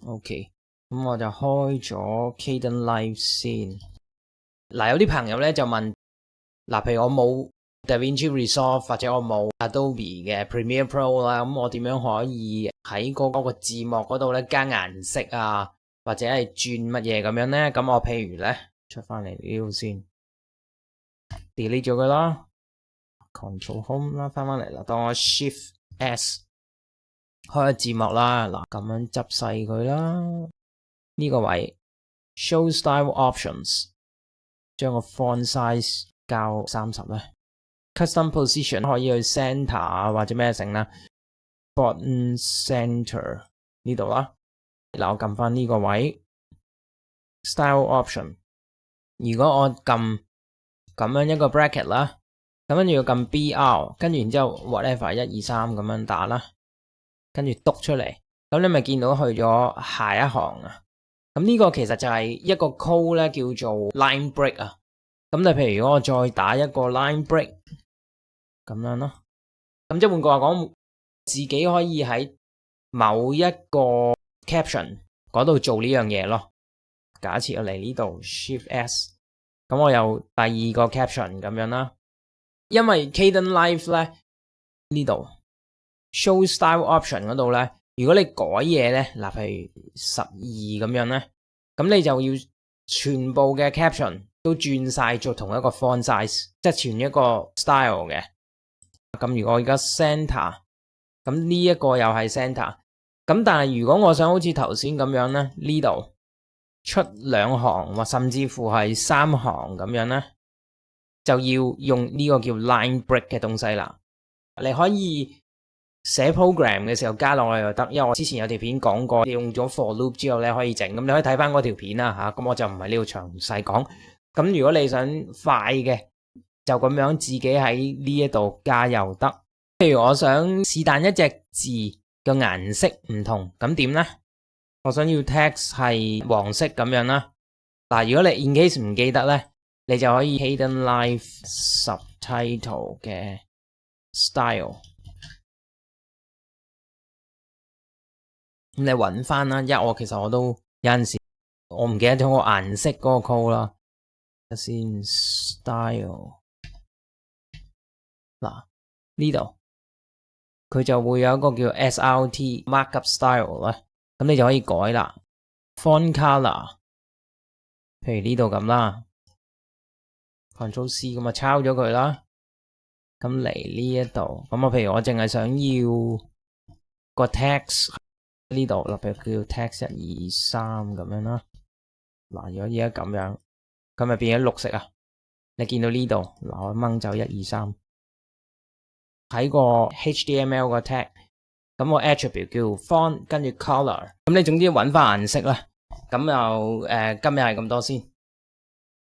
OK， 咁我就開咗 Kdenlive 先。嗱，有啲朋友咧就問，嗱，譬如我冇 DaVinci Resolve 或者我冇 Adobe 嘅 Premiere Pro 啦，咁我點樣可以喺嗰個字幕嗰度咧加顏色啊，或者係轉乜嘢咁樣咧？咁我譬如咧出翻嚟呢度先 delete 咗佢啦 ，Control Home 啦，翻嚟啦，當我 Shift S 開咗字幕啦，嗱咁樣執細佢啦，呢個位 Show Style Options， 將個 Font Size 校30咧。Custom Position 可以去 Center 啊或者咩成啦 ，Bottom Center 呢度啦。嗱，我撳翻呢個位 ，Style Option。如果我撳咁樣一個 bracket 啦，咁跟住要撳 BR， 跟住然之後 whatever 1、2、3咁樣打啦，跟住篤出嚟，咁你咪見到去咗下一行啊。咁呢個其實就係一個 code 咧，叫做 Line Break 啊。咁你譬如如果我再打一個 Line Break。咁樣咯，咁即係換句話講，自己可以喺某一個 caption 嗰度做呢樣嘢咯。假設我嚟呢度 Shift S， 咁我有第二個 caption 咁樣啦。因為 Kdenlive 咧呢度 Show Style Option 嗰度咧，如果你改嘢咧，嗱譬如12咁樣咧，咁你就要全部嘅 caption 都轉晒做同一個 font size， 即係全一個 style 嘅。咁如果我而家 center， 咁呢一個又係 center， 咁但係如果我想好似頭先咁樣咧，呢度出2行或甚至乎係3行咁樣咧，就要用呢個叫 line break 嘅東西啦。你可以寫 program 嘅時候加落去就得，因為我之前有條片講過，用咗 for loop 之後咧可以整，咁你可以睇翻嗰條片啦吓，咁我就唔係呢度詳細講。咁如果你想快嘅，就咁樣自己喺呢一度加又得。譬如我想是但一隻字嘅顏色唔同，咁點呢？我想要 text 係黃色咁樣啦。嗱，如果你 in case 唔記得呢，你就可以 Kdenlive subtitle 嘅 style， 咁你揾翻啦。因為其實我都有陣時我唔記得咗個顏色嗰個 code 啦。先 style。嗱，呢度佢就會有一個叫 SRT Markup Style 啦，咁你就可以改啦。Font Color， 譬如呢度咁啦 ，Ctrl C 咁啊抄咗佢啦。咁嚟呢一度，咁我譬如我淨係想要個 text 呢度，譬如叫 text 1、2、3咁樣啦。嗱，如果而家咁樣，咁咪變咗綠色啊？你見到呢度，嗱我掹走1、2、3。喺個 HTML 個 tag， 咁個 attribute 叫 font， 跟住 color， 咁你總之揾翻顏色啦。咁就今日係咁多先。